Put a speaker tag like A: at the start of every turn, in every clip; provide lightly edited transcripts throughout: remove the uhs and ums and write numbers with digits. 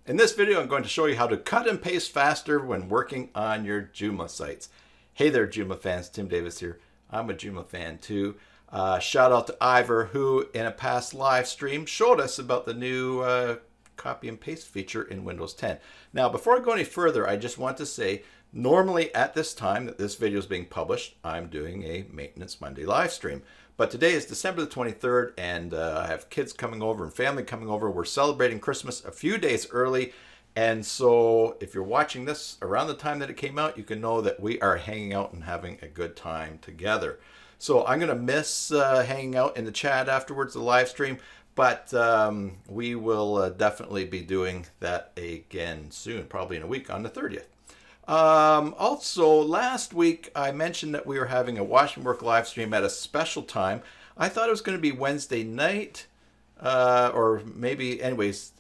A: In this video, I'm going to show you how to cut and paste faster when working on your Joomla sites. Hey there, Joomla fans. Tim Davis here. I'm a Joomla fan too. Shout out to Ivor, who in a past live stream showed us about the new copy and paste feature in Windows 10. Now, before I go any further, I just want to say, normally at this time that this video is being published, I'm doing a Maintenance Monday live stream. But today is December the 23rd, and I have kids coming over and family coming over. We're celebrating Christmas a few days early. And so if you're watching this around the time that it came out, you can know that we are hanging out and having a good time together. So I'm going to miss hanging out in the chat afterwards, the live stream. But we will definitely be doing that again soon, probably in a week on the 30th. Also, last week I mentioned that we were having a Watch and Work live stream at a special time. I thought it was going to be Wednesday night, or maybe, anyways,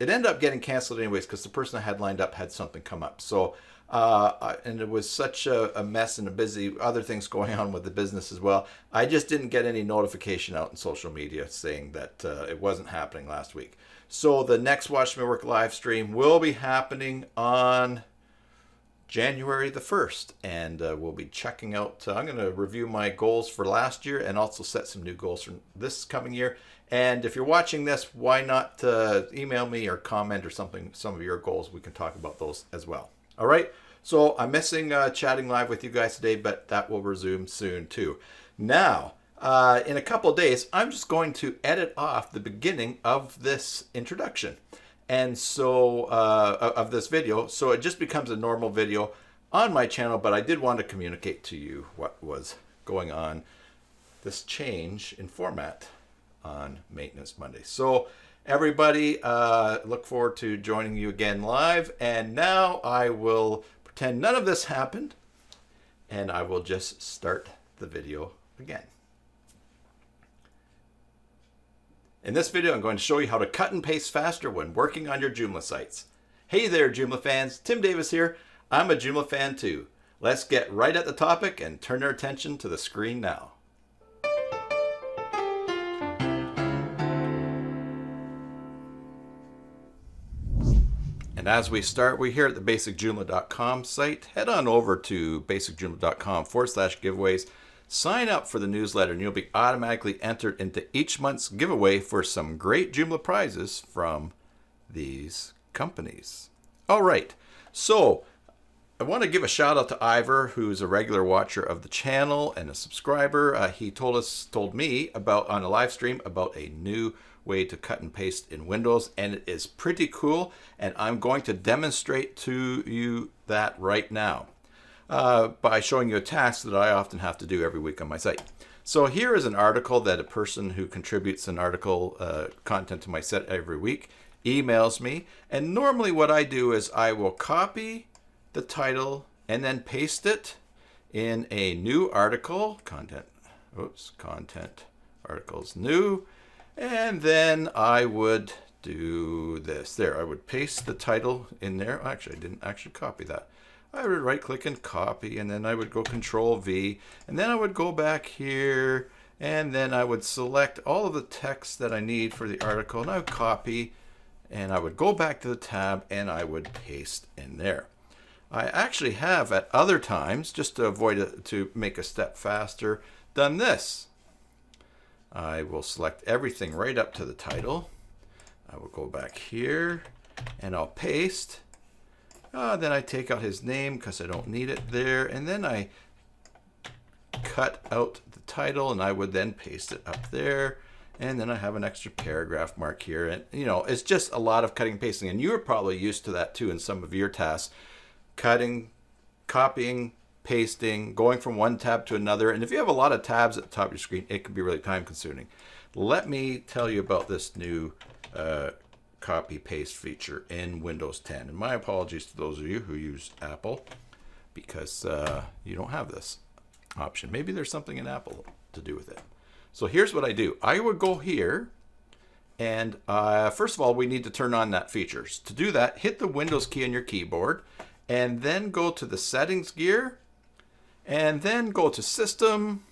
A: it ended up getting canceled anyways because the person I had lined up had something come up. So, and it was such a mess and a busy other things going on with the business as well. I just didn't get any notification out in social media saying that it wasn't happening last week. So the next Watch and Work live stream will be happening on January the 1st, and we'll be checking out, I'm going to review my goals for last year and also set some new goals for this coming year. And if you're watching this, why not email me or comment or something, some of your goals. We can talk about those as well. All right, so I'm missing chatting live with you guys today, but that will resume soon too. Now, in a couple of days, I'm just going to edit off the beginning of this introduction. And so, of this video, so it just becomes a normal video on my channel, but I did want to communicate to you what was going on, this change in format on Maintenance Monday. So everybody, look forward to joining you again live, and now I will pretend none of this happened, and I will just start the video again. In this video, I'm going to show you how to cut and paste faster when working on your Joomla sites. Hey there, Joomla fans. Tim Davis here. I'm a Joomla fan too. Let's get right at the topic and turn our attention to the screen now. And as we start, we're here at the basicjoomla.com site. Head on over to basicjoomla.com/giveaways. Sign up for the newsletter and you'll be automatically entered into each month's giveaway for some great Joomla prizes from these companies. All right, so I want to give a shout out to Ivor, who's a regular watcher of the channel and a subscriber. He told me about on a live stream about a new way to cut and paste in Windows, and it is pretty cool, and I'm going to demonstrate to you that right now. By showing you a task that I often have to do every week on my site. So here is an article that a person who contributes an article content to my site every week emails me. And normally what I do is I will copy the title and then paste it in a new article, content articles new. And then I would do this. There, I would paste the title in there. Actually, I didn't actually copy that. I would right click and copy, and then I would go Control V, and then I would go back here, and then I would select all of the text that I need for the article, and I would copy, and I would go back to the tab, and I would paste in there. I actually have at other times, just to avoid it, to make a step faster, done this. I will select everything right up to the title. I will go back here, and I'll paste. Then I take out his name because I don't need it there, and then I cut out the title, and I would then paste it up there, and then I have an extra paragraph mark here, and you know, it's just a lot of cutting and pasting, and you're probably used to that too in some of your tasks, cutting, copying, pasting, going from one tab to another, and if you have a lot of tabs at the top of your screen, it can be really time consuming. Let me tell you about this new copy paste feature in Windows 10, and my apologies to those of you who use Apple because you don't have this option. Maybe there's something in Apple to do with it. So here's what I do. I would go here, and first of all, we need to turn on that features. To do that, hit the Windows key on your keyboard, and then go to the settings gear, and then go to system,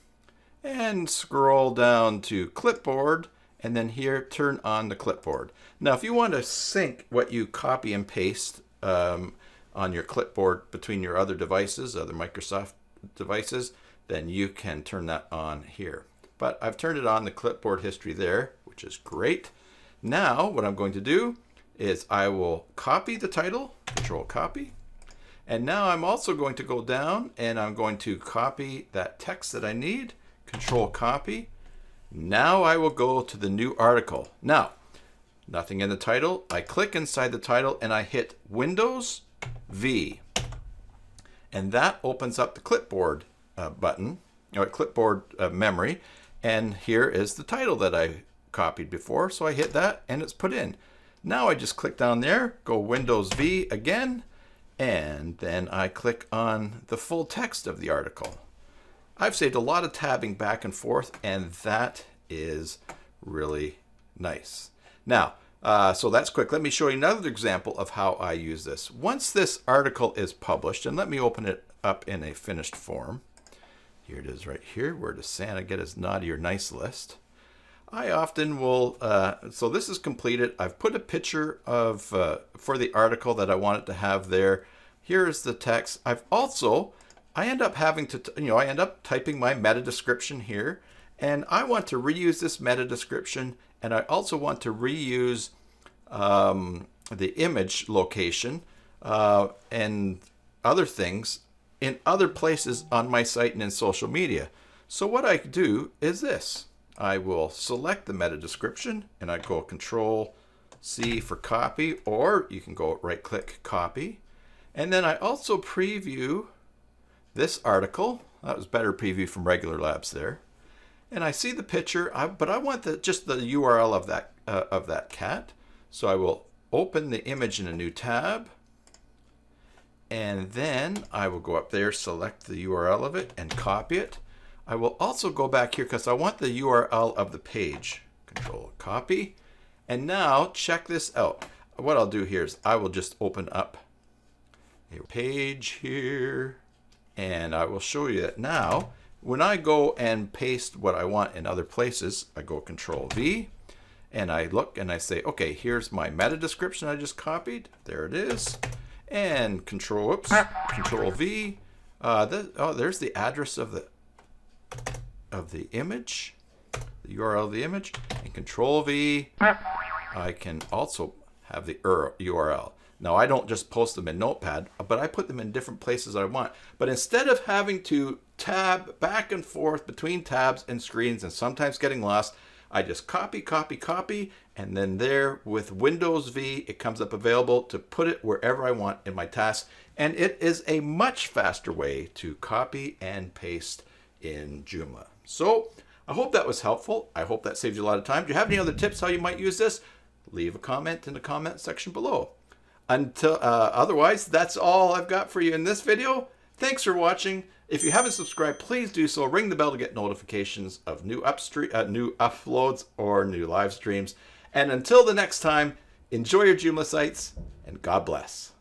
A: and scroll down to clipboard, and then here, turn on the clipboard. Now, if you want to sync what you copy and paste on your clipboard between your other devices, other Microsoft devices, then you can turn that on here. But I've turned it on the clipboard history there, which is great. Now, what I'm going to do is I will copy the title, Control Copy. And now I'm also going to go down and I'm going to copy that text that I need, Control Copy. Now I will go to the new article. Now, nothing in the title. I click inside the title and I hit Windows V. And that opens up the clipboard button, or clipboard memory. And here is the title that I copied before. So I hit that and it's put in. Now I just click down there, go Windows V again, and then I click on the full text of the article. I've saved a lot of tabbing back and forth, and that is really nice. Now, so that's quick. Let me show you another example of how I use this. Once this article is published, and let me open it up in a finished form. Here it is right here. Where does Santa get his naughty or nice list? I often will, so this is completed. I've put a picture of, for the article that I want it to have there. Here's the text. I end up having to, I end up typing my meta description here, and I want to reuse this meta description, and I also want to reuse the image location and other things in other places on my site and in social media. So what I do is this. I will select the meta description and I go Control C for copy, or you can go right click copy. And then I also preview this article. That was better preview from Regular Labs there. And I see the picture, but I want just the URL of that cat. So I will open the image in a new tab. And then I will go up there, select the URL of it and copy it. I will also go back here because I want the URL of the page. Control copy. And now check this out. What I'll do here is I will just open up a page here. And I will show you that now. When I go and paste what I want in other places, I go Control V. And I look and I say, okay, here's my meta description I just copied. There it is. And Control V. There's the address of the image, the URL of the image, and Control V. I can also have the URL. Now I don't just post them in Notepad, but I put them in different places I want. But instead of having to tab back and forth between tabs and screens and sometimes getting lost, I just copy, copy, copy, and then there with Windows V, it comes up available to put it wherever I want in my task. And it is a much faster way to copy and paste in Joomla. So I hope that was helpful. I hope that saved you a lot of time. Do you have any other tips how you might use this? Leave a comment in the comment section below. Otherwise, that's all I've got for you in this video. Thanks for watching. If you haven't subscribed, please do so. Ring the bell to get notifications of new uploads or new live streams. And until the next time, enjoy your Joomla sites and God bless.